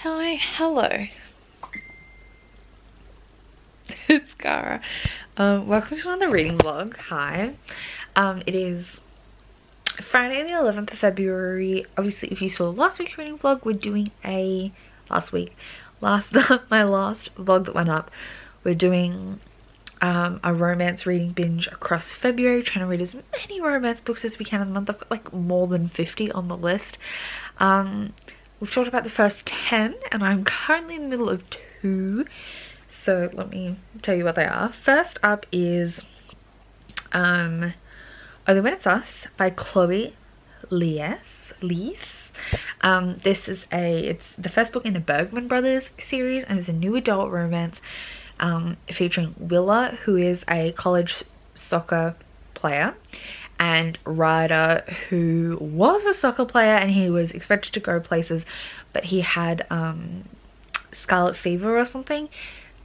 Hi, hello. It's Cara. Welcome to another reading vlog. Hi. It is Friday the 11th of February. Obviously, if you saw last week's reading vlog, we're doing my last vlog that went up. We're doing a romance reading binge across February, trying to read as many romance books as we can in a month. I've got like more than 50 on the list. We've talked about the first 10 and I'm currently in the middle of 2. So let me tell you what they are. First up is Only When It's Us by Chloe Lees. This is it's the first book in the Bergman Brothers series, and it's a new adult romance featuring Willa, who is a college soccer player, and Ryder, who was a soccer player and he was expected to go places, but he had scarlet fever or something.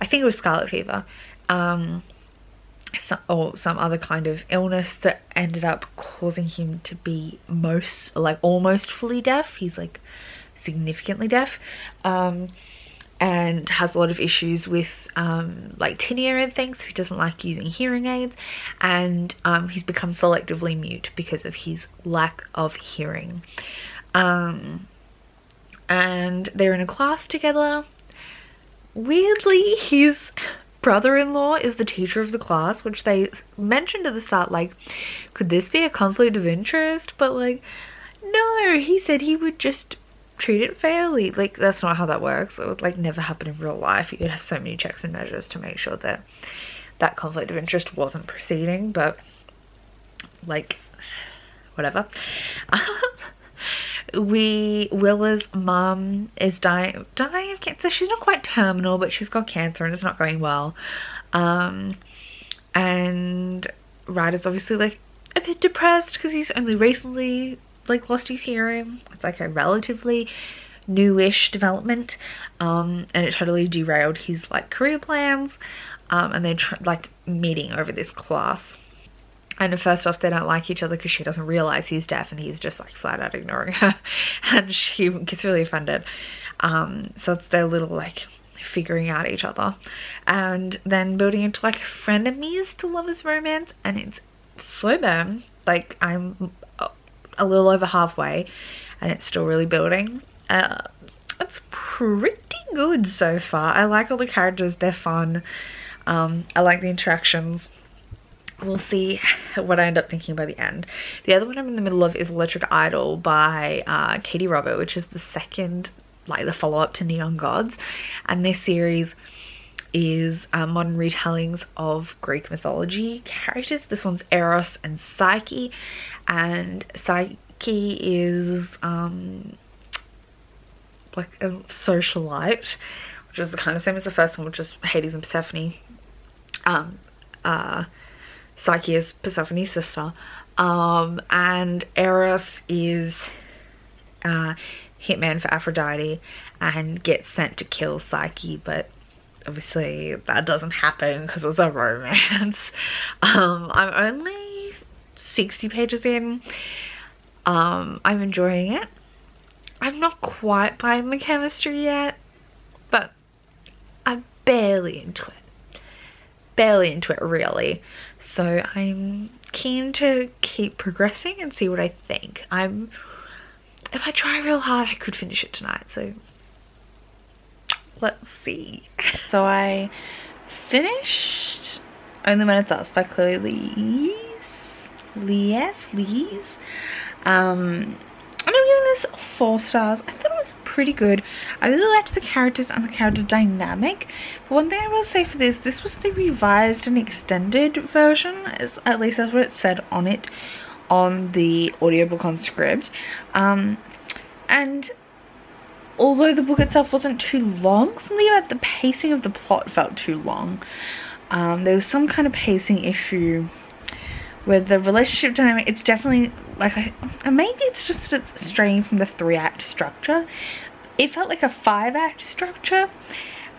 I think it was scarlet fever, or some other kind of illness that ended up causing him to be almost fully deaf. He's like significantly deaf, and has a lot of issues with like tinea and things, so he doesn't like using hearing aids, and he's become selectively mute because of his lack of hearing. And they're in a class together. Weirdly, his brother-in-law is the teacher of the class, which they mentioned at the start, like, could this be a conflict of interest? But like, no, he said he would just treat it fairly. Like, that's not how that works. It would like never happen in real life. You'd have so many checks and measures to make sure that that conflict of interest wasn't proceeding, but like, whatever. Willa's mum is dying of cancer. She's not quite terminal, but she's got cancer and it's not going well. And Ryder's obviously like a bit depressed because he's only recently like lost his hearing. It's like a relatively newish development, and it totally derailed his like career plans, and they're like meeting over this class. And first off, they don't like each other because she doesn't realize he's deaf and he's just like flat out ignoring her, and she gets really offended. So it's their little like figuring out each other, and then building into like frenemies to lovers romance, and it's slow burn. Like, I'm a little over halfway and it's still really building. It's pretty good so far. I like all the characters, they're fun. I like the interactions. We'll see what I end up thinking by the end. The other one I'm in the middle of is Electric Idol by Katie Robert, which is the second, like the follow-up to Neon Gods, and this series is modern retellings of Greek mythology characters. This one's Eros and Psyche, and Psyche is like a socialite, which is the kind of same as the first one, which is Hades and Persephone. Psyche is Persephone's sister, and Eros is hitman for Aphrodite and gets sent to kill Psyche, but obviously that doesn't happen because it's a romance. I'm only 60 pages in. I'm enjoying it. I'm not quite buying the chemistry yet, but I'm barely into it really, so I'm keen to keep progressing and see what I think. If I try real hard, I could finish it tonight, so let's see. So I finished Only When It's Us by Chloe Lees. I'm giving this 4 stars. I thought it was pretty good. I really liked the characters and the character dynamic. But one thing I will say for this was the revised and extended version, at least that's what it said on it, on the audiobook on Scribd. And although the book itself wasn't too long, something about the pacing of the plot felt too long. There was some kind of pacing issue with the relationship dynamic. It's definitely like maybe it's just that it's straying from the 3-act structure. It felt like a 5-act structure,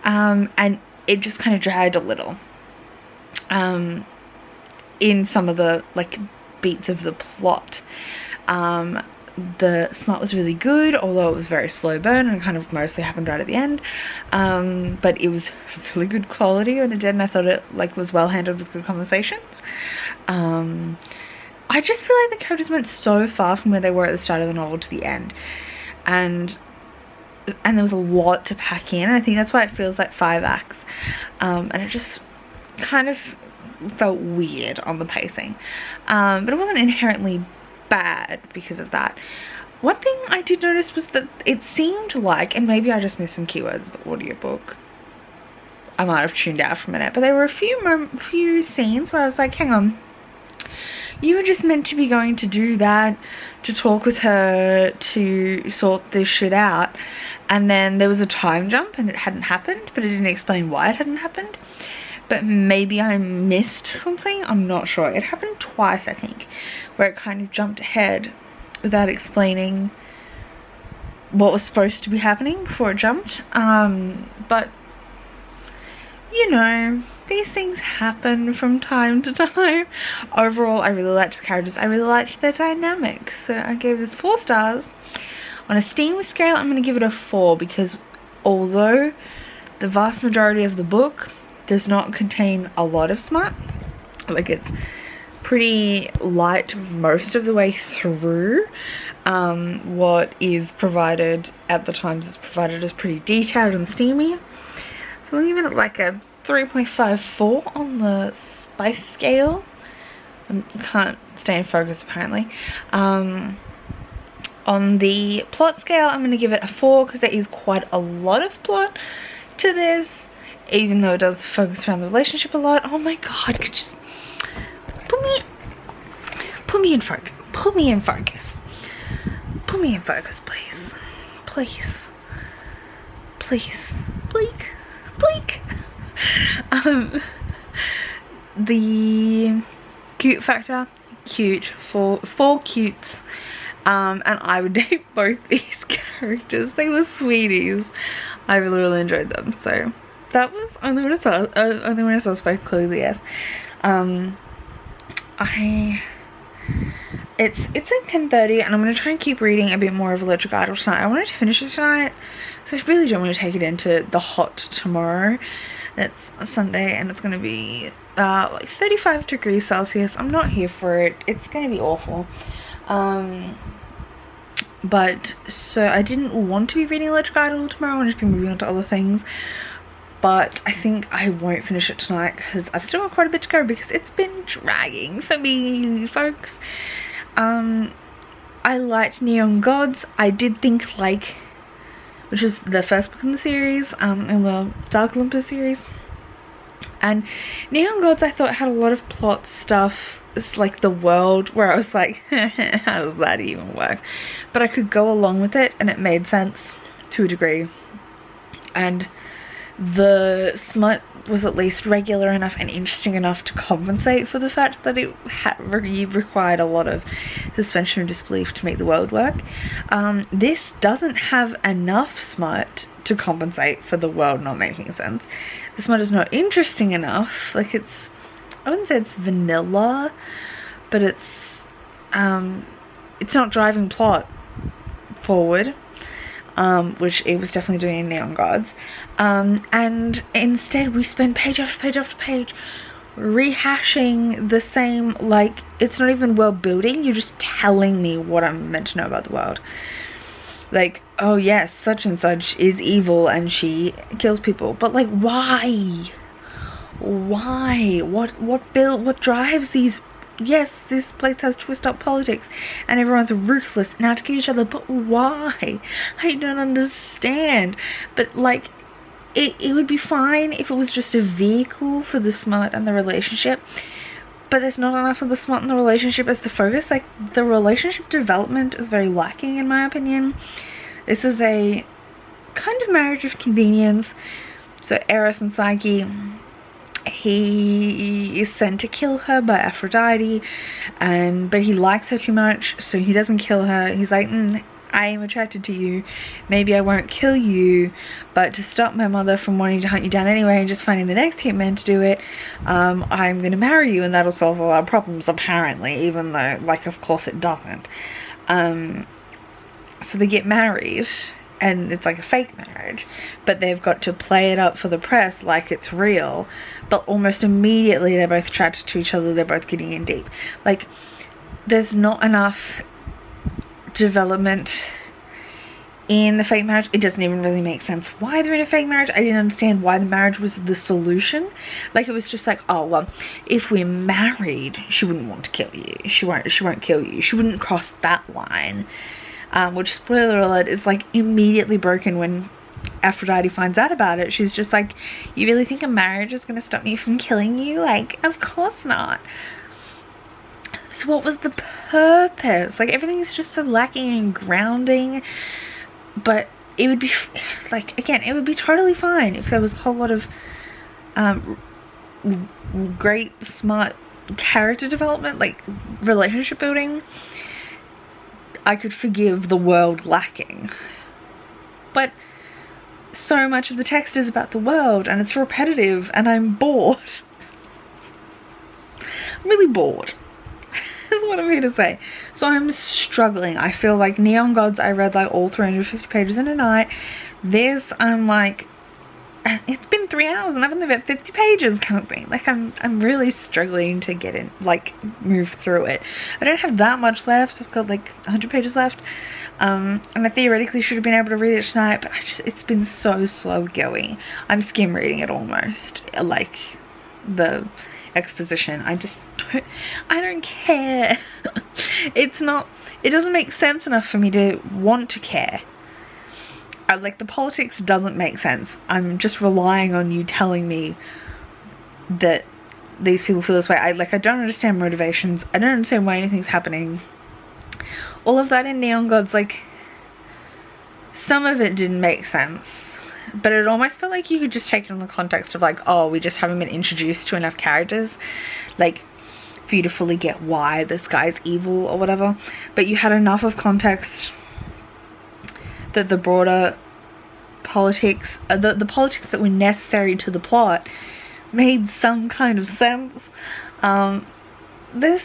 and it just kind of dragged a little in some of the like beats of the plot. the smut was really good, although it was very slow burn and kind of mostly happened right at the end. But it was really good quality when it did, and I thought it like was well handled with good conversations. I just feel like the characters went so far from where they were at the start of the novel to the end, and there was a lot to pack in. I think that's why it feels like 5 acts, and it just kind of felt weird on the pacing, but it wasn't inherently bad because of that. One thing I did notice was that it seemed like, and maybe I just missed some keywords of the audiobook, I might have tuned out for a minute, but there were a few scenes where I was like, hang on, you were just meant to be going to do that, to talk with her, to sort this shit out, and then there was a time jump and it hadn't happened, but it didn't explain why it hadn't happened. But maybe I missed something, I'm not sure. It happened twice, I think, where it kind of jumped ahead without explaining what was supposed to be happening before it jumped. But you know, these things happen from time to time. Overall, I really liked the characters. I really liked their dynamics. So I gave this 4 stars. On a Steam scale, I'm going to give it a 4, because although the vast majority of the book does not contain a lot of smut, like it's pretty light most of the way through, what is provided at the times it's provided is pretty detailed and steamy. So we'll give it like a 3.54 on the spice scale. I can't stay in focus apparently. On the plot scale, I'm going to give it a 4, because there is quite a lot of plot to this, even though it does focus around the relationship a lot. Oh my god, could you just put me in focus. Put me in focus. Put me in focus, please. Please. Please. Bleak. The cute factor, cute, four cutes, and I would date both these characters. They were sweeties. I really enjoyed them. So that was only when I saw Spike clearly, yes. It's like 10:30, and I'm gonna try and keep reading a bit more of Electric Idol tonight. I wanted to finish it tonight, so I really don't want to take it into the hot tomorrow. It's a Sunday and it's gonna be like 35 degrees Celsius. I'm not here for it. It's gonna be awful. But so I didn't want to be reading Electric Idol tomorrow. I wanted to be moving on to other things. But I think I won't finish it tonight, because I've still got quite a bit to go, because it's been dragging for me, folks. I liked Neon Gods. I did think, like, which is the first book in the series, in the Dark Olympus series. And Neon Gods I thought had a lot of plot stuff. It's like the world, where I was like, how does that even work? But I could go along with it, and it made sense to a degree. And the smut was at least regular enough and interesting enough to compensate for the fact that it required a lot of suspension of disbelief to make the world work. This doesn't have enough smut to compensate for the world not making sense. The smut is not interesting enough. Like, it's, I wouldn't say it's vanilla, but it's not driving plot forward, which it was definitely doing in Neon Gods. And instead we spend page after page after page rehashing the same, like, it's not even world building, you're just telling me what I'm meant to know about the world. Like, oh yes, such and such is evil and she kills people, but like, why? What drives these? Yes, this place has twist up politics and everyone's ruthless and out to get each other, but why? I don't understand. But like, it would be fine if it was just a vehicle for the smut and the relationship, but there's not enough of the smut and the relationship as the focus. Like, the relationship development is very lacking in my opinion. This is a kind of marriage of convenience. So Eros and Psyche, he is sent to kill her by Aphrodite, but he likes her too much, so he doesn't kill her. He's like, I am attracted to you, maybe I won't kill you, but to stop my mother from wanting to hunt you down anyway and just finding the next hitman to do it, I'm gonna marry you, and that'll solve all our problems, apparently, even though, like, of course it doesn't. So they get married, and it's like a fake marriage, but they've got to play it up for the press like it's real, but almost immediately they're both attracted to each other, they're both getting in deep. Like, there's not enough development in the fake marriage. It doesn't even really make sense why they're in a fake marriage. I didn't understand why the marriage was the solution. Like, it was just like, oh well, if we're married, she wouldn't want to kill you, she won't kill you, she wouldn't cross that line. Which, spoiler alert, is like immediately broken when Aphrodite finds out about it. She's just like, you really think a marriage is going to stop me from killing you? Like, of course not. So what was the purpose? Like, everything is just so lacking in grounding. But it would be, like, again, it would be totally fine if there was a whole lot of great, smart character development, like relationship building. I could forgive the world lacking. But so much of the text is about the world, and it's repetitive, and I'm bored. I'm really bored. That's what I'm here to say. So I'm struggling. I feel like Neon Gods, I read like all 350 pages in a night. This, I'm like, it's been 3 hours and I've only read 50 pages kind of thing. Like, I'm really struggling to get in, like, move through it. I don't have that much left. I've got like 100 pages left. And I theoretically should have been able to read it tonight, but it's been so slow going. I'm skim reading it almost, like the exposition. I don't care. It doesn't make sense enough for me to want to care. Like, the politics doesn't make sense. I'm just relying on you telling me that these people feel this way. I don't understand motivations. I don't understand why anything's happening. All of that in Neon Gods, like, some of it didn't make sense, but it almost felt like you could just take it in the context of like, oh, we just haven't been introduced to enough characters, like, for you to fully get why this guy's evil or whatever. But you had enough of context that the broader politics, the politics that were necessary to the plot made some kind of sense. There's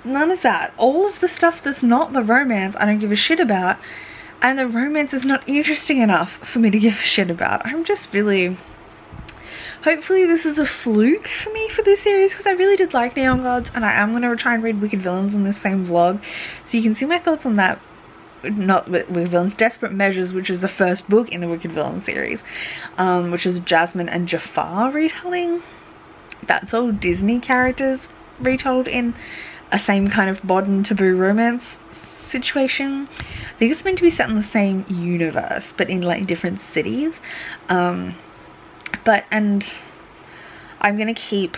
none of that. All of the stuff that's not the romance I don't give a shit about, and the romance is not interesting enough for me to give a shit about. I'm just really, hopefully this is a fluke for me for this series, because I really did like Neon Gods, and I am going to try and read Wicked Villains in this same vlog, so you can see my thoughts on that. Not Wicked Villains, Desperate Measures, which is the first book in the Wicked Villains series, which is Jasmine and Jafar retelling. That's all Disney characters retold in a same kind of modern taboo romance situation. I think it's meant to be set in the same universe, but in like different cities. And I'm gonna keep,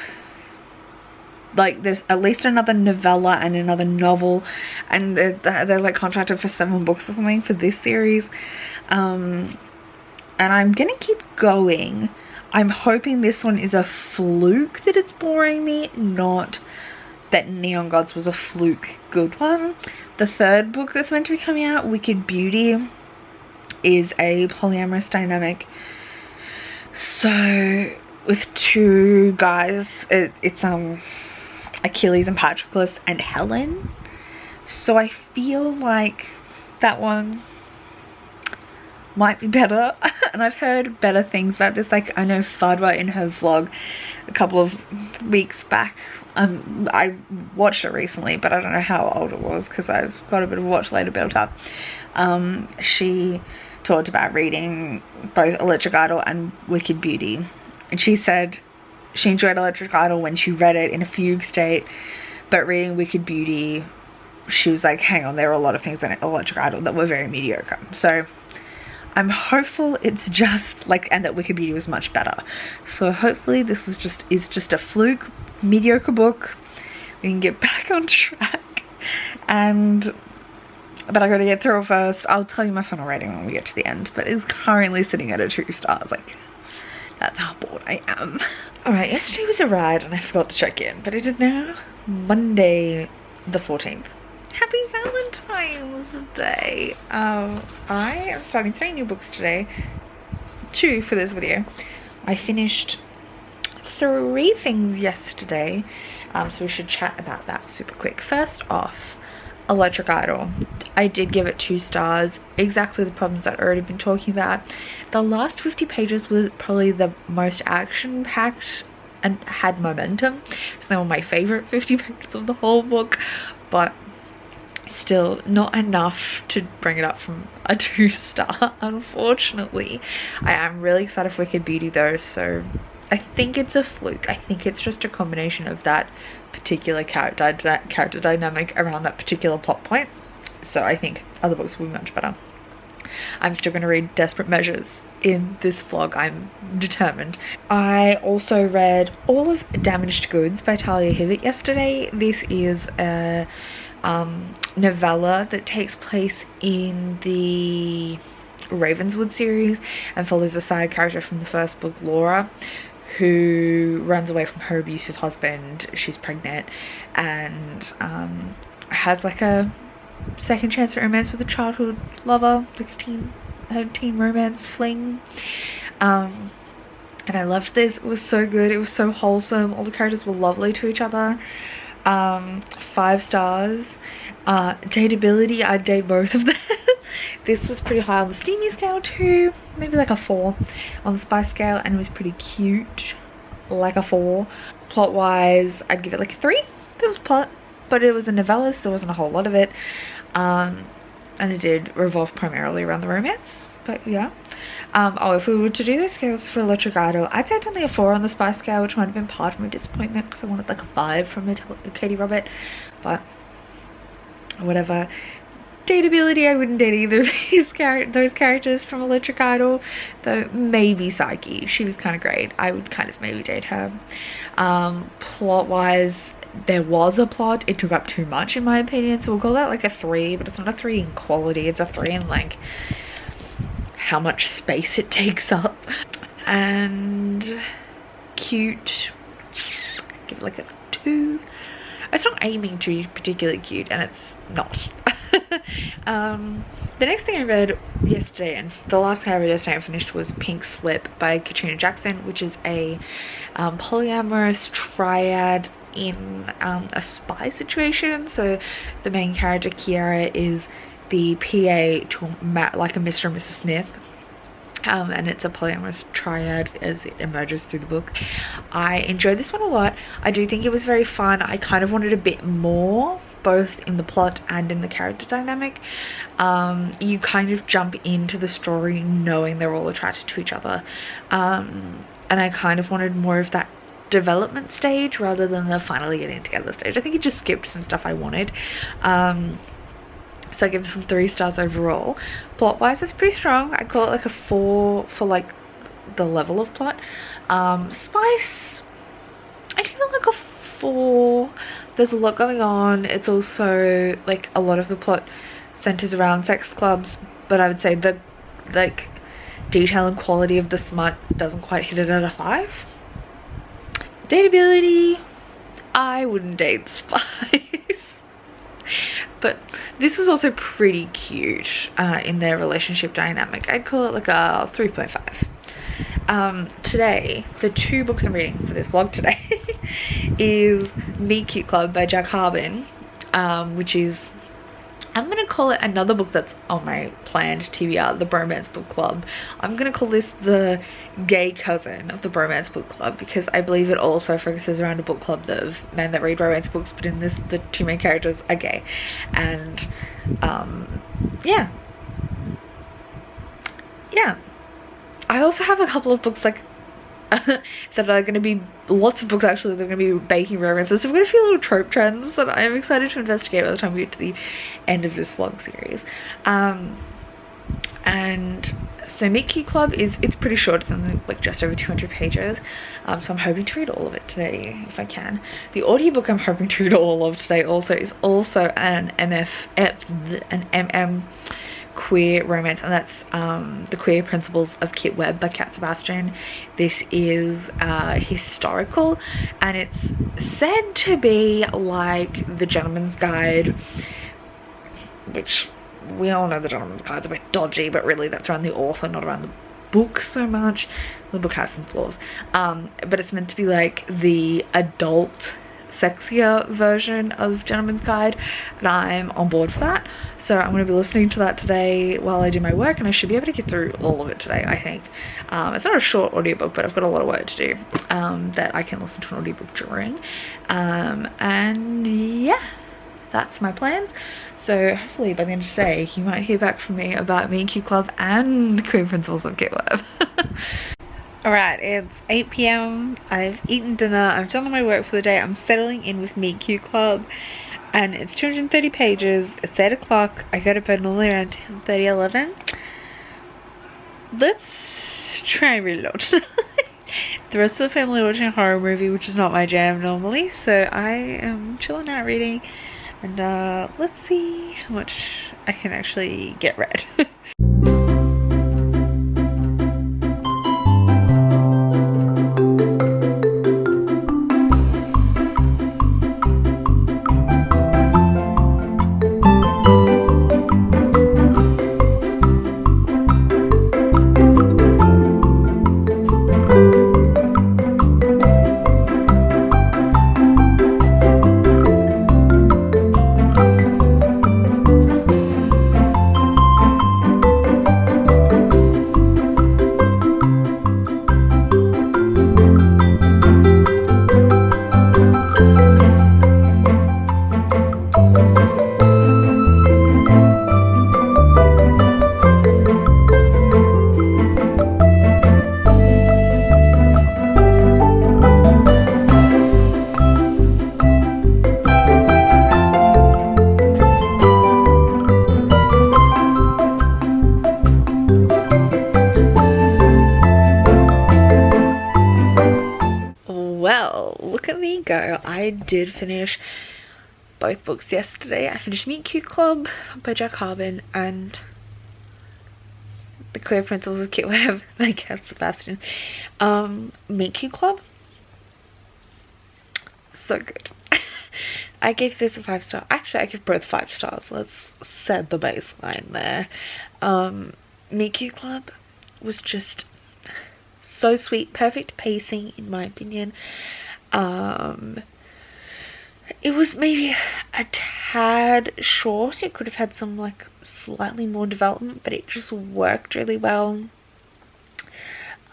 like, there's at least another novella and another novel, and they're like contracted for 7 books or something for this series, and I'm gonna keep going. I'm hoping this one is a fluke that it's boring me, not that Neon Gods was a fluke good one. The third book that's meant to be coming out, Wicked Beauty, is a polyamorous dynamic, so with 2 guys. It's Achilles and Patroclus and Helen. So I feel like that one might be better. And I've heard better things about this. Like, I know Fadwa in her vlog a couple of weeks back, I watched it recently, but I don't know how old it was because I've got a bit of watch later built up. She talked about reading both Electric Idol and Wicked Beauty, and she said she enjoyed Electric Idol when she read it in a fugue state, but reading Wicked Beauty, she was like, hang on, there are a lot of things in Electric Idol that were very mediocre. So I'm hopeful it's just like, and that Wicked Beauty was much better. So hopefully this is just a fluke, mediocre book. We can get back on track, but I gotta get through it first. I'll tell you my final rating when we get to the end, but it's currently sitting at a 2 stars. Like, that's how bored I am. Alright, yesterday was a ride and I forgot to check in, but it is now Monday the 14th. Happy Valentine's Day. I am starting 3 new books today. 2 for this video. I finished 3 things yesterday, so we should chat about that super quick. First off, Electric Idol. I did give it 2 stars. Exactly the problems that I've already been talking about. The last 50 pages was probably the most action-packed and had momentum. So they were my favorite 50 pages of the whole book, but still not enough to bring it up from a 2 star, unfortunately. I am really excited for Wicked Beauty though, so I think it's a fluke. I think it's just a combination of that particular character dynamic around that particular plot point. So I think other books will be much better. I'm still going to read Desperate Measures in this vlog, I'm determined. I also read all of Damaged Goods by Talia Hibbert yesterday. This is a novella that takes place in the Ravenswood series and follows a side character from the first book, Laura, who runs away from her abusive husband. She's pregnant and has like a second chance romance with a childhood lover, like a teen romance fling. And I loved this. It was so good. It was so wholesome. All the characters were lovely to each other. 5 stars. Dateability, I'd date both of them. This was pretty high on the steamy scale too, maybe like a 4 on the spice scale, and it was pretty cute, like a 4. Plot wise, I'd give it like a 3. There was plot, but it was a novella, so there wasn't a whole lot of it, and it did revolve primarily around the romance, but yeah. Oh, if we were to do the scales for Electric Idol, I'd say it's only a 4 on the spice scale, which might have been part of my disappointment because I wanted like a 5 from Katie Robert, but whatever. Dateability, I wouldn't date either of those characters from Electric Idol, though maybe Psyche. She was kind of great. I would kind of maybe date her. Plot wise, there was a plot. It took up too much in my opinion, so we'll call that like a 3, but it's not a 3 in quality. It's a 3 in like how much space it takes up. And cute, give it like a 2. It's not aiming to be particularly cute, and it's not. The next thing I read yesterday, and the last thing I read yesterday and finished, was Pink Slip by Katrina Jackson, which is a polyamorous triad in a spy situation. So the main character, Kiara, is the PA to like a Mr. and Mrs. Smith. And it's a polyamorous triad as it emerges through the book. I enjoyed this one a lot. I do think it was very fun. I kind of wanted a bit more, both in the plot and in the character dynamic. You kind of jump into the story knowing they're all attracted to each other, and I kind of wanted more of that development stage rather than the finally getting together stage. I think it just skipped some stuff I wanted. So I give this some 3 stars overall. Plot wise, it's pretty strong. I'd call it like a 4 for like the level of plot. Spice, I give it like a 4. There's a lot going on. It's also like a lot of the plot centers around sex clubs, but I would say the like detail and quality of the smut doesn't quite hit it at a 5. Dateability, I wouldn't date Spice. But this was also pretty cute in their relationship dynamic. I'd call it like a 3.5. Today, the 2 books I'm reading for this vlog today is Meet Cute Club by Jack Harbin, which is, I'm going to call it another book that's on my planned TBR, the Bromance Book Club. I'm going to call this the gay cousin of the Bromance Book Club, because I believe it also focuses around a book club of men that read romance books, but in this, the 2 main characters are gay. And, yeah. I also have a couple of books like that are going to be, lots of books actually, they're going to be baking romances, so we're going to feel little trope trends that I am excited to investigate by the time we get to the end of this vlog series. And so Meet Cute Club it's pretty short. It's only like just over 200 pages, so I'm hoping to read all of it today if I can. The audiobook I'm hoping to read all of today also is also an MM queer romance, and that's The Queer Principles of Kit Webb by Kat Sebastian. This is historical, and it's said to be like The Gentleman's Guide, which we all know The Gentleman's Guide's a bit dodgy, but really that's around the author, not around the book so much. The book has some flaws, but it's meant to be like the adult sexier version of Gentleman's Guide, and I'm on board for that. So I'm going to be listening to that today while I do my work, and I should be able to get through all of it today, I think. It's not a short audiobook, but I've got a lot of work to do that I can listen to an audiobook during. And yeah, that's my plans. So hopefully by the end of today you might hear back from me about Me and Q Club and Queen Principles of Kit Web. Alright, it's 8 p.m. I've eaten dinner, I've done all my work for the day, I'm settling in with Me and Q Club, and it's 230 pages, it's 8 o'clock, I go to bed normally around 10:30, 11. Let's try and read it all tonight. The rest of the family are watching a horror movie, which is not my jam normally, so I am chilling out reading, and let's see how much I can actually get read. Well, look at me go. I did finish both books yesterday. I finished Meet Cute Club by Jack Harbin and The Queer Principles of Kit Web by Cat Sebastian. Meet Cute Club, so good. I gave this a 5-star. Actually, I give both 5 stars. Let's set the baseline there. Meet Cute Club was just so sweet, perfect pacing in my opinion. It was maybe a tad short. It could have had some like slightly more development, but it just worked really well.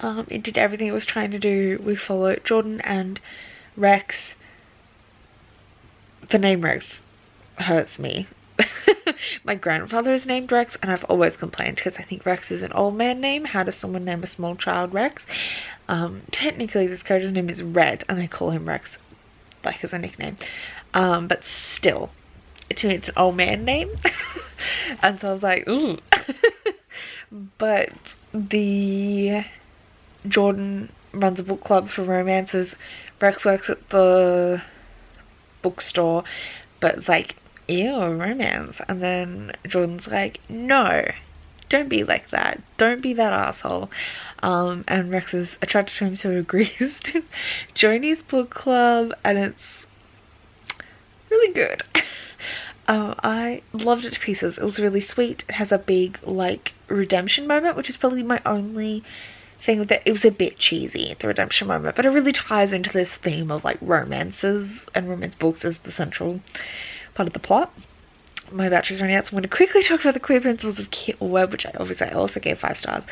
It did everything it was trying to do. We followed Jordan and Rex. The name Rex hurts me. My grandfather is named Rex, and I've always complained because I think Rex is an old man name. How does someone name a small child Rex? Technically this character's name is Red and they call him Rex like as a nickname, but still to me it's an old man name. And so I was like, ooh. But the Jordan runs a book club for romances. Rex works at the bookstore, but it's like, ew, romance. And then Jordan's like, no, don't be like that, don't be that asshole. And Rex is attracted to him, so he agrees to join his book club, and it's really good. I loved it to pieces. It was really sweet. It has a big like redemption moment, which is probably my only thing with it. It was a bit cheesy, the redemption moment, but it really ties into this theme of like romances and romance books as the central part of the plot. My battery's running out, so I'm going to quickly talk about The Queer Principles of Kit Web, which I also gave 5 stars.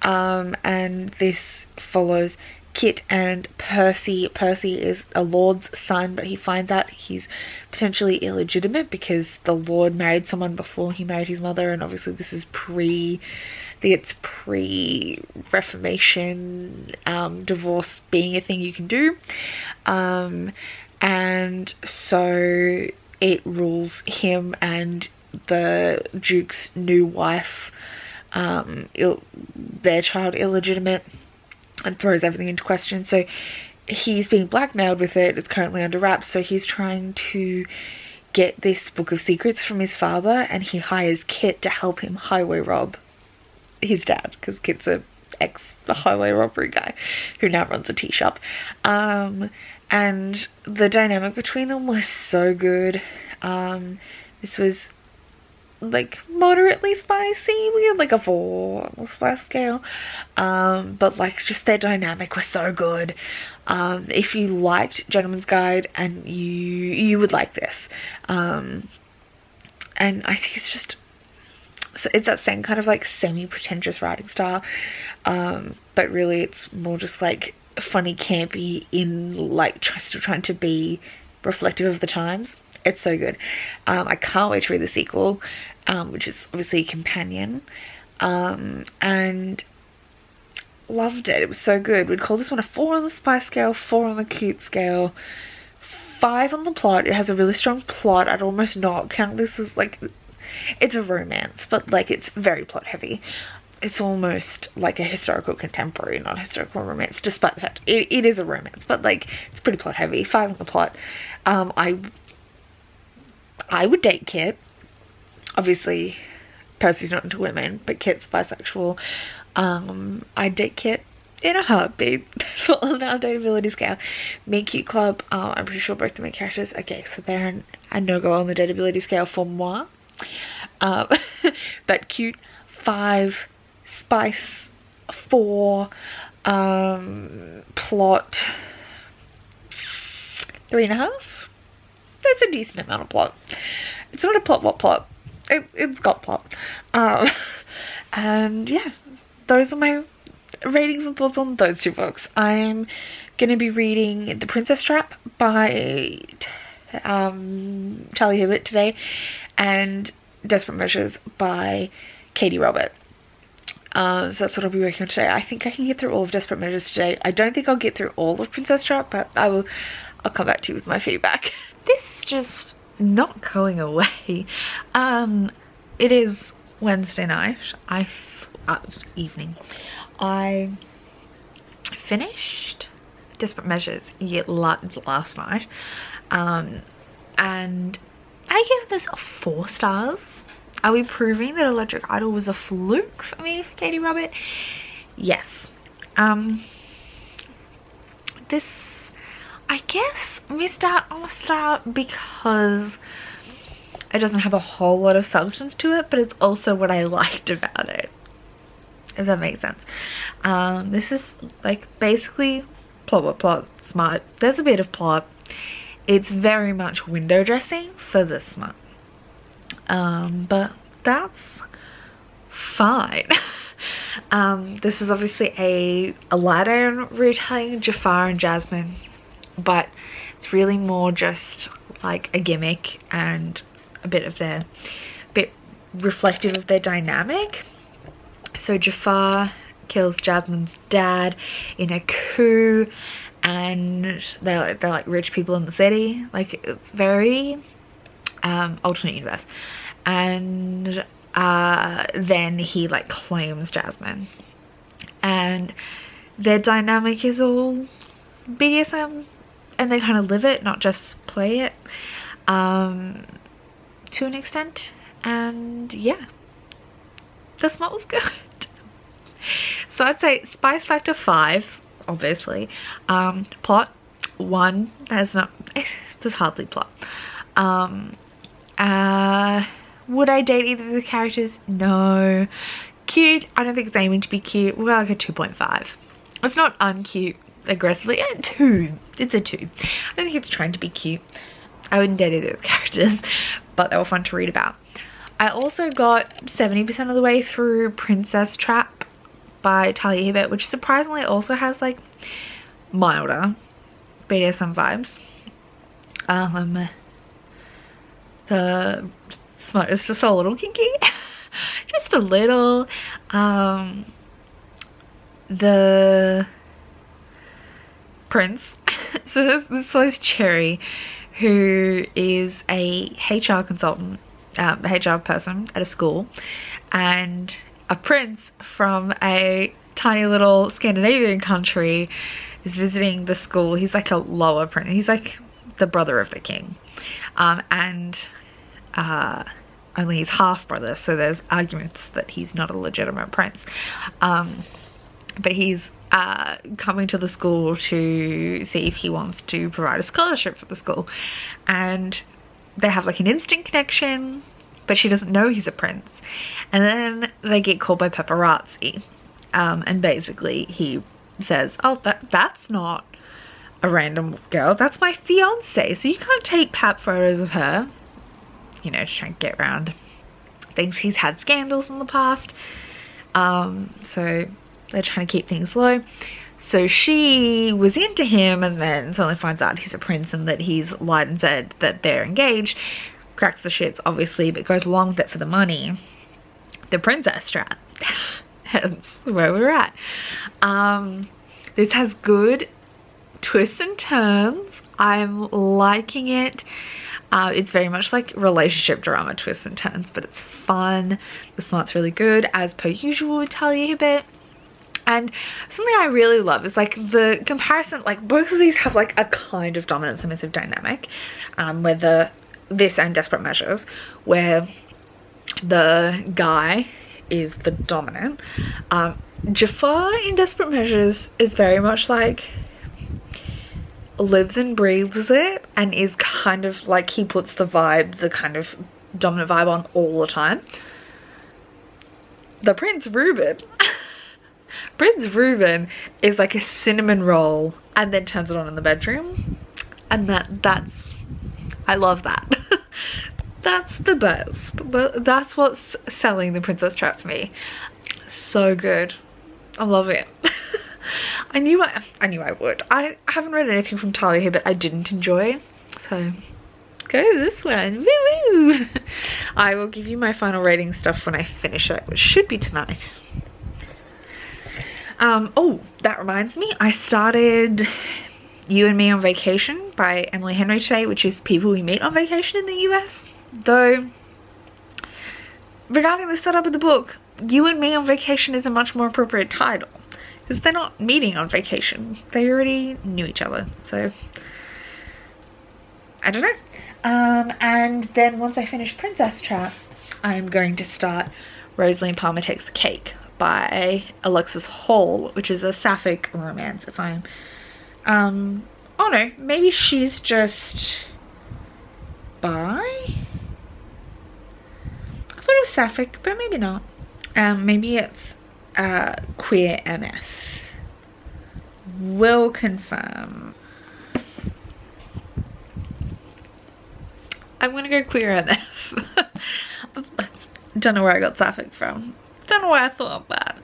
And this follows Kit and Percy. Percy is a lord's son, but he finds out he's potentially illegitimate because the lord married someone before he married his mother, and obviously this is pre-Reformation, divorce being a thing you can do. And so it rules him and the Duke's new wife, their child, illegitimate, and throws everything into question. So he's being blackmailed with it. It's currently under wraps, so he's trying to get this book of secrets from his father, and he hires Kit to help him highway rob his dad, because Kit's a highway robbery guy who now runs a tea shop. And the dynamic between them was so good. This was like moderately spicy. We had like a 4 on the spice scale. But like just their dynamic was so good. If you liked Gentleman's Guide, and you would like this. And I think it's just, so it's that same kind of like semi-pretentious writing style, but really it's more just like funny, campy, in like still trying to be reflective of the times. It's so good. I can't wait to read the sequel, which is obviously Companion, and loved it. It was so good. We'd call this one a 4 on the spice scale, 4 on the cute scale, 5 on the plot. It has a really strong plot. I'd almost not count this as like, it's a romance, but like it's very plot heavy. It's almost like a historical contemporary, not historical romance, despite the fact it is a romance, but like it's pretty plot heavy. 5 on the plot. I would date Kit. Obviously Percy's not into women, but Kit's bisexual. I'd date Kit in a heartbeat on our dateability scale. Me Cute Club, I'm pretty sure both the main characters, okay, so they're a no-go on the dateability scale for moi. But cute, 5, spice, 4, plot, 3.5. That's a decent amount of plot. It's not a plot, what plot? It's got plot. And yeah, those are my ratings and thoughts on those 2 books. I'm gonna be reading The Princess Trap by Talia Hibbert today, and Desperate Measures by Katie Robert. So that's what I'll be working on today. I think I can get through all of Desperate Measures today. I don't think I'll get through all of Princess Trap, but I'll come back to you with my feedback. This is just not going away. It is Wednesday night. Evening. I finished Desperate Measures last night, and I gave this 4 stars. Are we proving that Electric Idol was a fluke for me, for Katie Robert? Yes. This, I guess, I'll start because it doesn't have a whole lot of substance to it, but it's also what I liked about it, if that makes sense. This is like basically plot, smart. There's a bit of plot. It's very much window dressing for the smut. But that's fine. This is obviously a Aladdin retelling, Jafar and Jasmine, but it's really more just like a gimmick and a bit reflective of their dynamic. So Jafar kills Jasmine's dad in a coup, and they're like rich people in the city. Like, it's very alternate universe. And then he like claims Jasmine, and their dynamic is all BDSM, and they kind of live it, not just play it, to an extent. And yeah, the smut was good. So I'd say spice factor 5, obviously. Plot 1. There's hardly plot. Would I date either of the characters? No. Cute, I don't think it's aiming to be cute. We're like a 2.5. It's not uncute aggressively. 2. It's a 2. I don't think it's trying to be cute. I wouldn't date either of the characters, but they were fun to read about. I also got 70% of the way through Princess Trap by Talia Hibbert, which surprisingly also has like milder BDSM vibes. The smut is just a little kinky. Just a little. The prince, so this was Cherry, who is a HR consultant, HR person at a school, and a prince from a tiny little Scandinavian country is visiting the school. He's like a lower prince. He's like the brother of the king, and only his half brother, so there's arguments that he's not a legitimate prince. But he's coming to the school to see if he wants to provide a scholarship for the school, and they have like an instant connection. but she doesn't know he's a prince. And then they get called by paparazzi, and basically he says, oh, that's not a random girl, that's my fiance, so you can't take pap photos of her. You know, trying to get around. Thinks he's had scandals in the past, so they're trying to keep things low. So she was into him, and then suddenly finds out he's a prince and that he's lied and said that they're engaged. Cracks the shits, obviously, but goes along with it for the money. The princess trap. Hence where we're at. This has good twists and turns. I'm liking it. It's very much like relationship drama twists and turns, but it's fun. The smart's really good, as per usual with Talia Hibbert. And something I really love is like the comparison, like both of these have like a kind of dominant submissive dynamic, where this and Desperate Measures, where the guy is the dominant. Jafar in Desperate Measures is very much like lives and breathes it, and is kind of like, he puts the vibe, the kind of dominant vibe on all the time. The Prince Reuben Prince Reuben is like a cinnamon roll and then turns it on in the bedroom, and that's I love that. That's the best. That's what's selling The Princess Trap for me. So good. I love it. I knew I would. I haven't read anything from Talia Hibbert I didn't enjoy, so go to this one. Woo-woo. I will give you my final rating stuff when I finish it, which should be tonight. Oh, that reminds me, I started You and Me on Vacation by Emily Henry today, which is people we meet on vacation in the US. Though, regarding the setup of the book, You and Me on Vacation is a much more appropriate title, because they're not meeting on vacation. They already knew each other, so I don't know. And then once I finish Princess Trap, I'm going to start Rosalie Palmer Takes the Cake by Alexis Hall, which is a sapphic romance, if I'm oh no, maybe she's just bi? I thought it was sapphic, but maybe not. Maybe it's queer MF. Will confirm. I'm gonna go queer MF. Don't know where I got sapphic from. Don't know why I thought that.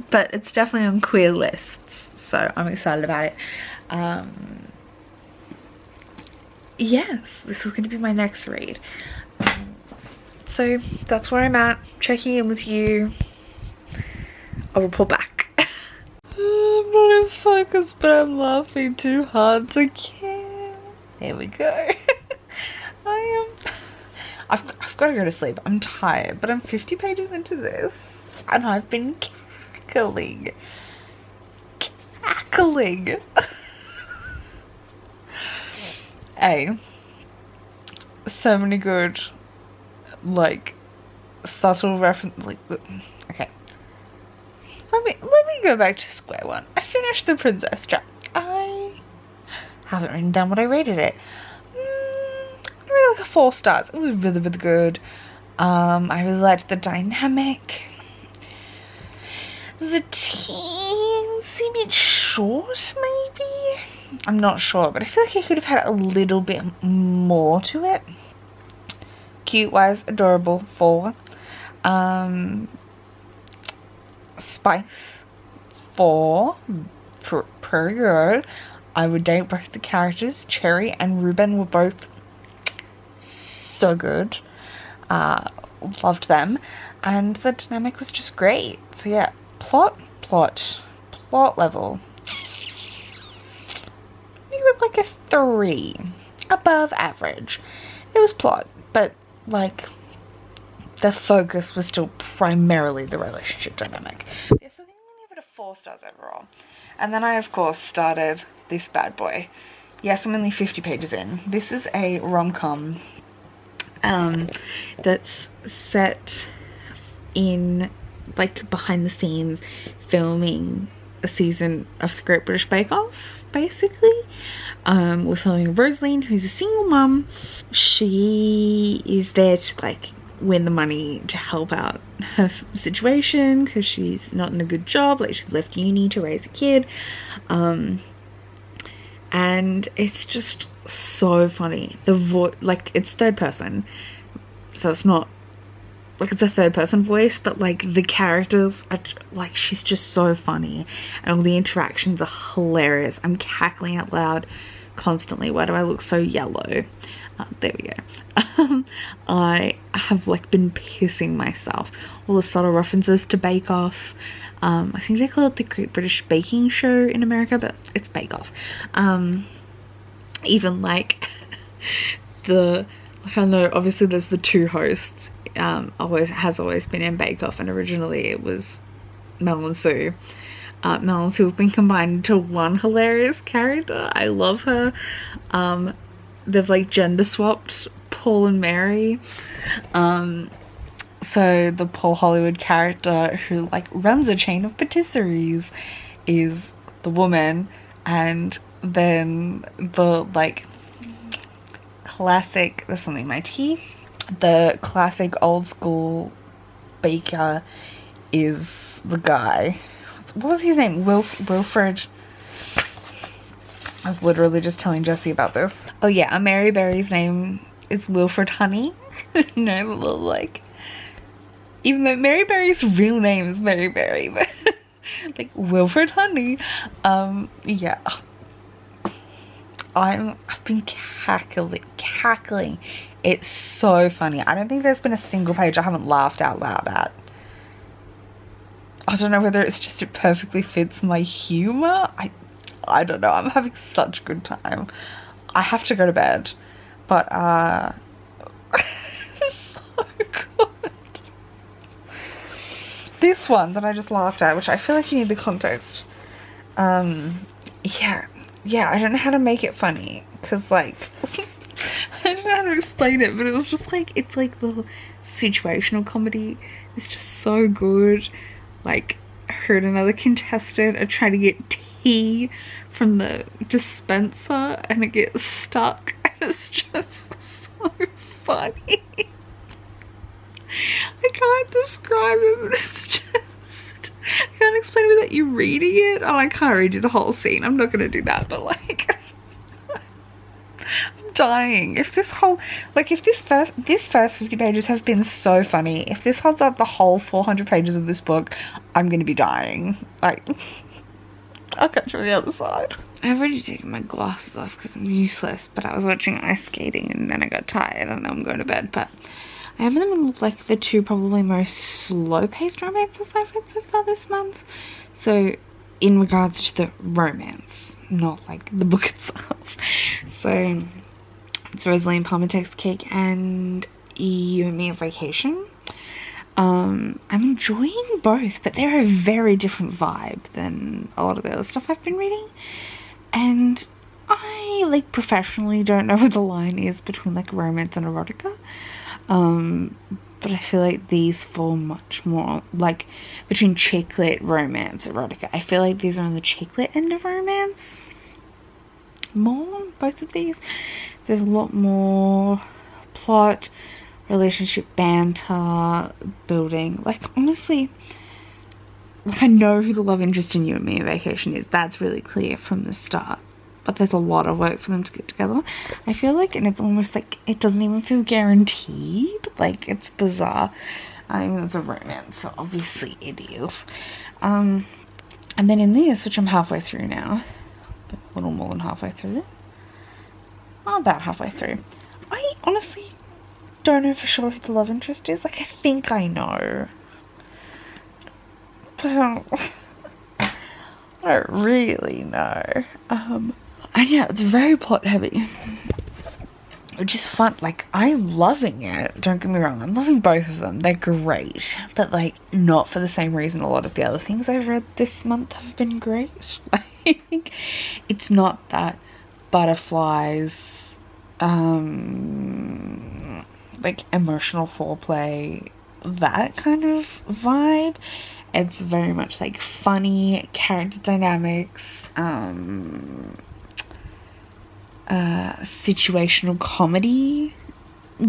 But it's definitely on queer lists, so I'm excited about it. Yes, this is going to be my next read. So that's where I'm at, checking in with you. I'll report back. I'm not in focus, but I'm laughing too hard to care. Here we go. I've got to go to sleep. I'm tired, but I'm 50 pages into this, and I've been cackling. So many good, like, subtle references. Like, okay, let me go back to square one. I finished The Princess Trap. I haven't written down what I rated it. I rated like a 4 stars. It was really, really good. I really liked the dynamic. It was a teensy bit short, maybe? I'm not sure, but I feel like I could have had a little bit more to it. Cute wise, adorable, 4. Spice, 4. Pretty good. I would date both the characters. Cherry and Reuben were both so good. Loved them. And the dynamic was just great. So yeah, plot level. Maybe with like a 3. Above average. It was plot, but like the focus was still primarily the relationship dynamic. Yes, I think I'm gonna give it a 4 stars overall. And then I of course started this bad boy. Yes, I'm only 50 pages in. This is a rom-com that's set in like behind the scenes filming a season of the Great British Bake Off, basically. We're filming Rosaline, who's a single mum. She is there to like win the money to help out her situation because she's not in a good job. Like, she left uni to raise a kid. And it's just so funny. The voice, like, it's third person, so it's not like it's a third person voice, but like the characters are like, she's just so funny and all the interactions are hilarious. I'm cackling out loud constantly. Why do I look so yellow? There we go. I have like been pissing myself. All the subtle references to Bake Off. I think they call it the Great British Baking Show in America, but it's Bake Off. Even like I know obviously there's the two hosts, has always been in Bake Off, and originally it was Mel and Sue. Mel and Sue have been combined into one hilarious character. I love her. They've like gender swapped Paul and Mary. So the Paul Hollywood character who like runs a chain of patisseries is the woman, and then the like classic, there's something in my teeth, the classic old school baker is the guy. What was his name? Wilfred. I was literally just telling Jessie about this. Oh yeah, Mary Berry's name is Wilfred Honey. You know, the little like, even though Mary Berry's real name is Mary Berry, but like Wilfred Honey. Yeah. I've been cackling. It's so funny. I don't think there's been a single page I haven't laughed out loud at. I don't know whether it's just it perfectly fits my humor. I don't know. I'm having such a good time. I have to go to bed, but it's so good. This one that I just laughed at, which I feel like you need the context. Yeah, I don't know how to make it funny, because like I don't know how to explain it, but it was just like, it's like the situational comedy is just so good. Like, her and another contestant are trying to get tea from the dispenser and it gets stuck, and it's just so funny. I can't describe it, but it's just, I can't explain it without you reading it. Oh, I can't read you the whole scene. I'm not gonna do that, but like I'm dying. If this whole, like, if this first 50 pages have been so funny, if this holds up the whole 400 pages of this book, I'm gonna be dying. Like, I'll catch you on the other side. I've already taken my glasses off because I'm useless, but I was watching ice skating and then I got tired and now I'm going to bed. But I have them like the two probably most slow-paced romances I've read so far this month. So in regards to the romance, not like the book itself. So it's Rosalie and Palmer Takes the Cake and You and Me on Vacation. I'm enjoying both, but they're a very different vibe than a lot of the other stuff I've been reading. And I, like, professionally don't know where the line is between like romance and erotica. But I feel like these fall much more like between chick lit, romance, erotica. I feel like these are on the chick lit end of romance more, both of these. There's a lot more plot, relationship banter, building. Like, honestly, like, I know who the love interest in You and Me on Vacation is. That's really clear from the start. But there's a lot of work for them to get together, I feel like, and it's almost like it doesn't even feel guaranteed. Like, it's bizarre. I mean, it's a romance, so obviously it is. And then in this, which I'm halfway through now, a little more than halfway through, about halfway through, I honestly don't know for sure who the love interest is. Like, I think I know, but I don't really know. And yeah, it's very plot heavy, which is fun. Like, I'm loving it, don't get me wrong, I'm loving both of them, they're great, but like not for the same reason a lot of the other things I've read this month have been great. Like, it's not that butterflies, like emotional foreplay, that kind of vibe. It's very much like funny character dynamics, situational comedy,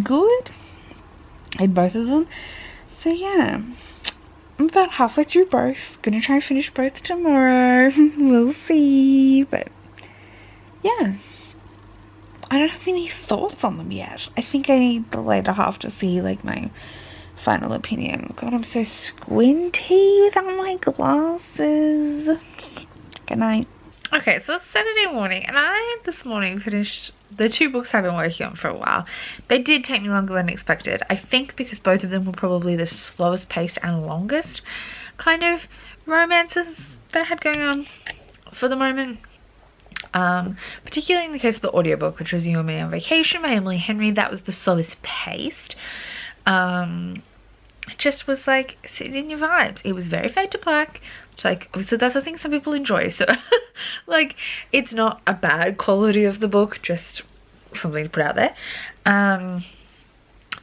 good. in both of them. So yeah, I'm about halfway through both. Gonna try and finish both tomorrow. We'll see. But yeah, I don't have any thoughts on them yet. I think I need the later half to see like my final opinion. God, I'm so squinty without my glasses. Good night. Okay, so it's Saturday morning, and I this morning finished the 2 books I've been working on for a while. They did take me longer than expected. I think because both of them were probably the slowest paced and longest kind of romances that I had going on for the moment. Particularly in the case of the audiobook, which was You and Me on Vacation by Emily Henry. That was the slowest paced. It just was like sitting in your vibes. It was very fade to black, which like obviously that's a thing some people enjoy, so like it's not a bad quality of the book, just something to put out there.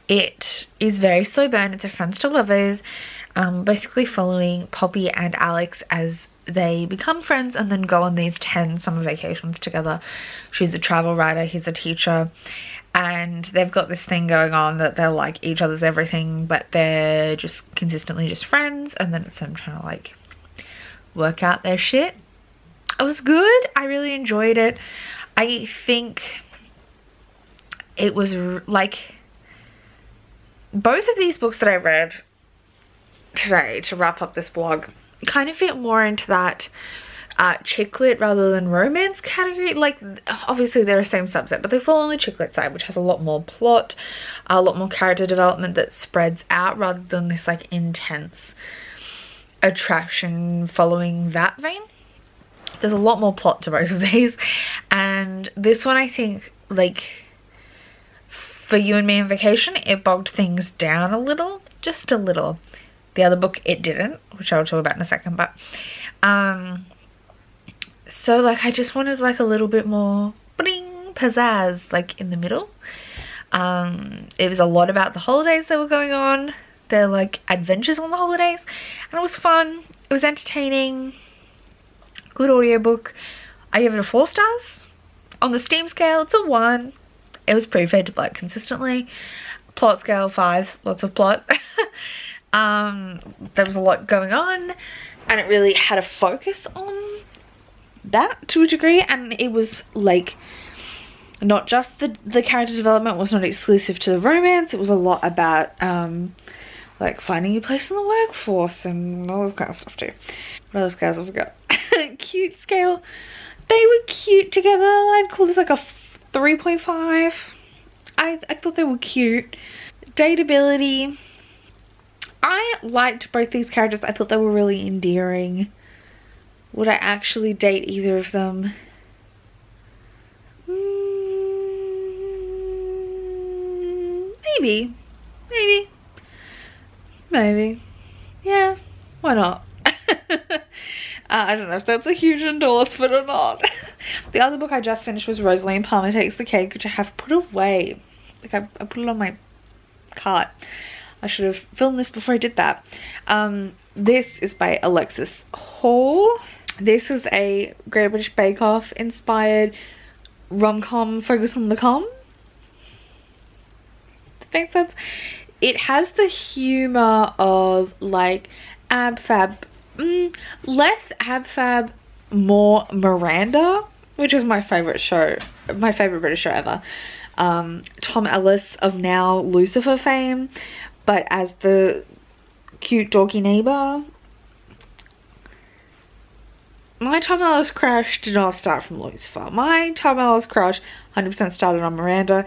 It is very slow burn. It's a friends to lovers, basically following Poppy and Alex as they become friends and then go on these 10 summer vacations together. She's a travel writer, he's a teacher, and they've got this thing going on that they're like each other's everything, but they're just consistently just friends, and then it's them trying to like work out their shit. It was good. I really enjoyed it. I think it was like both of these books that I read today to wrap up this vlog kind of fit more into that chick lit rather than romance category. Like obviously they're the same subset, but they fall on the chick lit side, which has a lot more plot, a lot more character development that spreads out rather than this like intense attraction following that vein. There's a lot more plot to both of these, and this one I think like for You and Me on Vacation it bogged things down a little, just a little. The other book it didn't, which I'll talk about in a second, but so like I just wanted like a little bit more bling pizzazz like in the middle. It was a lot about the holidays that were going on. They're like adventures on the holidays, and it was fun. It was entertaining. Good audiobook. I give it a 4 stars. On the Steam scale it's a 1. It was pretty fade to black consistently. Plot scale 5, lots of plot. There was a lot going on, and it really had a focus on that to a degree, and it was like not just the character development was not exclusive to the romance. It was a lot about like finding your place in the workforce and all this kind of stuff too. What other scales I forgot? Cute scale. They were cute together. I'd call this like a 3.5. I thought they were cute. Dateability. I liked both these characters. I thought they were really endearing. Would I actually date either of them? Maybe. Maybe. Yeah, why not? I don't know if that's a huge endorsement or not. The other book I just finished was Rosaline Palmer Takes the Cake, which I have put away. Like I put it on my cart. I should have filmed this before I did that. This is by Alexis Hall. This is a Great British Bake Off inspired rom-com focus on the com. That makes sense. It has the humor of like ab-fab, less ab-fab, more Miranda, which is my favorite show, my favorite British show ever. Tom Ellis of now Lucifer fame, but as the cute dorky neighbour. My Tom Ellis crush did not start from Lucifer. My Tom Ellis crush 100% started on Miranda.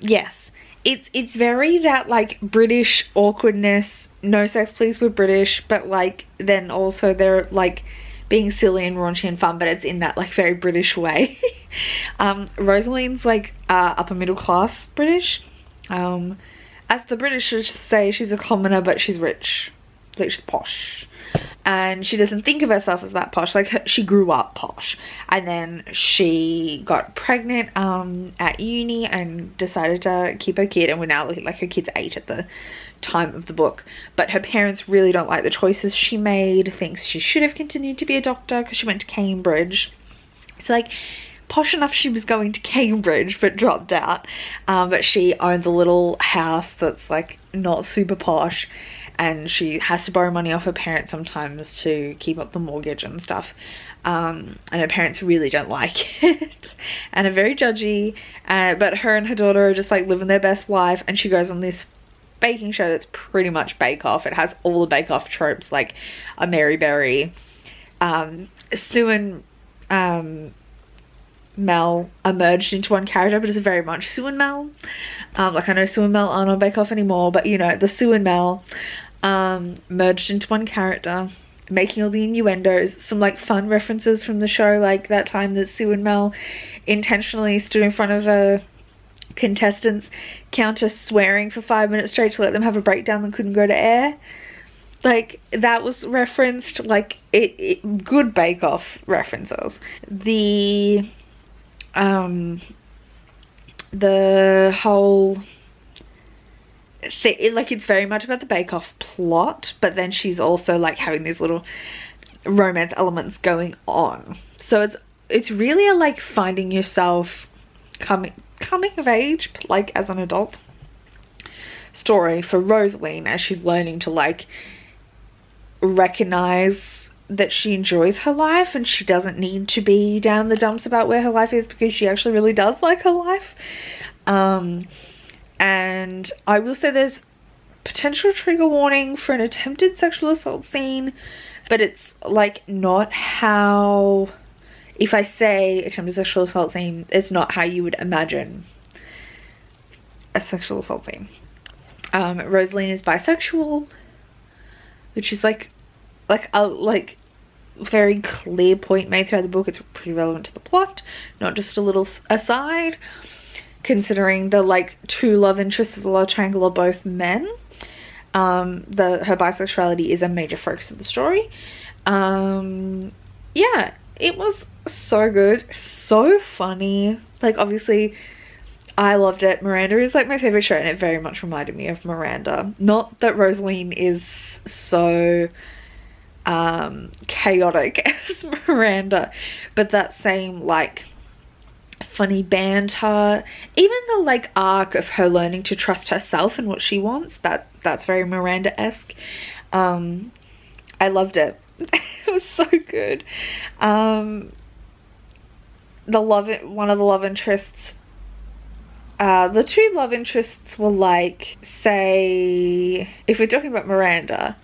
Yes, it's very that like British awkwardness, no sex please, we're British, but like then also they're like being silly and raunchy and fun, but it's in that like very British way. Rosaline's like upper middle class British. As the British would say, she's a commoner, but she's rich. Like she's posh. And she doesn't think of herself as that posh. Like she grew up posh, and then she got pregnant at uni and decided to keep her kid, and we're now like her kid's 8 at the time of the book, but her parents really don't like the choices she made, thinks she should have continued to be a doctor because she went to Cambridge. So like posh enough she was going to Cambridge but dropped out. But she owns a little house that's like not super posh, and she has to borrow money off her parents sometimes to keep up the mortgage and stuff. And her parents really don't like it and are very judgy, but her and her daughter are just like living their best life, and she goes on this baking show that's pretty much Bake Off. It has all the Bake Off tropes, like a Mary Berry. Sue and Mel are merged into one character, but it's very much Sue and Mel. Like, I know Sue and Mel aren't on Bake Off anymore, but you know, the Sue and Mel merged into one character, making all the innuendos. Some like fun references from the show, like that time that Sue and Mel intentionally stood in front of a contestant's counter swearing for 5 minutes straight to let them have a breakdown that couldn't go to air. Like, that was referenced. Like, it good Bake Off references. The whole thing, like, it's very much about the Bake Off plot, but then she's also like having these little romance elements going on. So it's really a like finding yourself, coming of age, like as an adult, story for Rosaline as she's learning to like recognize that she enjoys her life and she doesn't need to be down in the dumps about where her life is, because she actually really does like her life. And I will say there's potential trigger warning for an attempted sexual assault scene, but it's like not how, if I say attempted sexual assault scene, it's not how you would imagine a sexual assault scene. Rosaline is bisexual, which is like a very clear point made throughout the book. It's pretty relevant to the plot, not just a little aside, considering the like two love interests of the love triangle are both men. Her bisexuality is a major focus of the story. Yeah, it was so good, so funny. Like, obviously I loved it. Miranda is like my favorite show, and it very much reminded me of Miranda. Not that Rosaline is so chaotic as Miranda, but that same like funny banter, even the like arc of her learning to trust herself and what she wants, that's very Miranda-esque. I loved it. It was so good. One of the love interests, the two love interests were like, say, if we're talking about Miranda,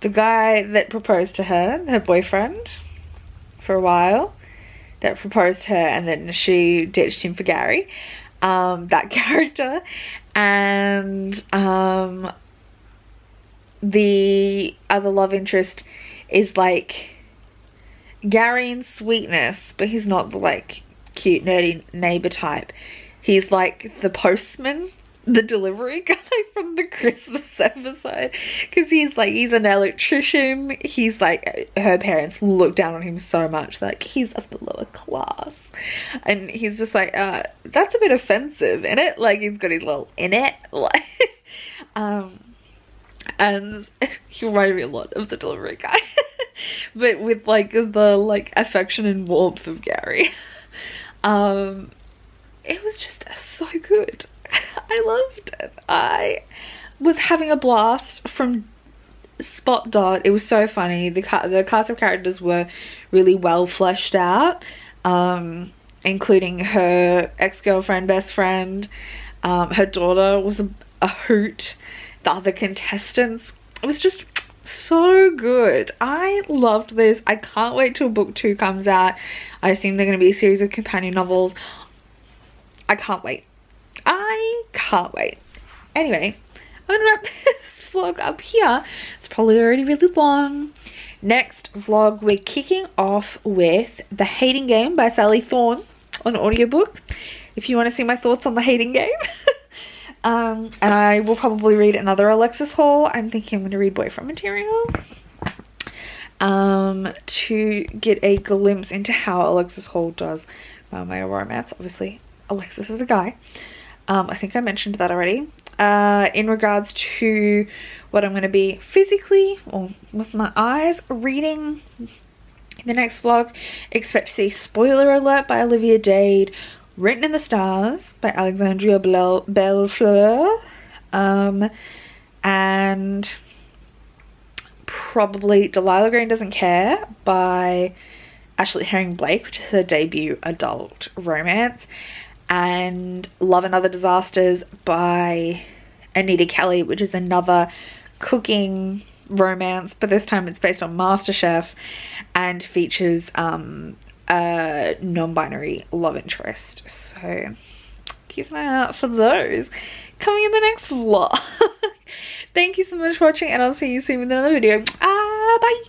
the guy that proposed to her boyfriend for a while, that proposed to her and then she ditched him for Gary, that character. And the other love interest is like Gary in sweetness, but he's not the like cute nerdy neighbor type. He's like the postman, the delivery guy from the Christmas episode, because he's an electrician. He's like, her parents look down on him so much, like he's of the lower class, and he's just like, that's a bit offensive, isn't it? Like, he's got his little in it, like and he reminded me a lot of the delivery guy but with like the like affection and warmth of Gary. It was just so good. I loved it. I was having a blast from spot dot. It was so funny. The cast of characters were really well fleshed out, including her ex-girlfriend, best friend. Her daughter was a hoot. The other contestants, it was just so good. I loved this. I can't wait till book 2 comes out. I assume they're going to be a series of companion novels. I can't wait. I can't wait. Anyway, I'm gonna wrap this vlog up here. It's probably already really long. Next vlog, we're kicking off with The Hating Game by Sally Thorne on audiobook, if you want to see my thoughts on The Hating Game. And I will probably read another Alexis Hall. I'm thinking I'm going to read Boyfriend Material, to get a glimpse into how Alexis Hall does my romance. Obviously, Alexis is a guy. I think I mentioned that already. In regards to what I'm going to be physically, or with my eyes, reading The next vlog, expect to see Spoiler Alert by Olivia Dade, Written in the Stars by Alexandria Bellefleur, and probably Delilah Green Doesn't Care by Ashley Herring Blake, which is her debut adult romance, and Love and Other Disasters by Anita Kelly, which is another cooking romance, but this time it's based on MasterChef and features a non-binary love interest. So keep an eye out for those coming in the next vlog. Thank you so much for watching, and I'll see you soon with another video. Bye.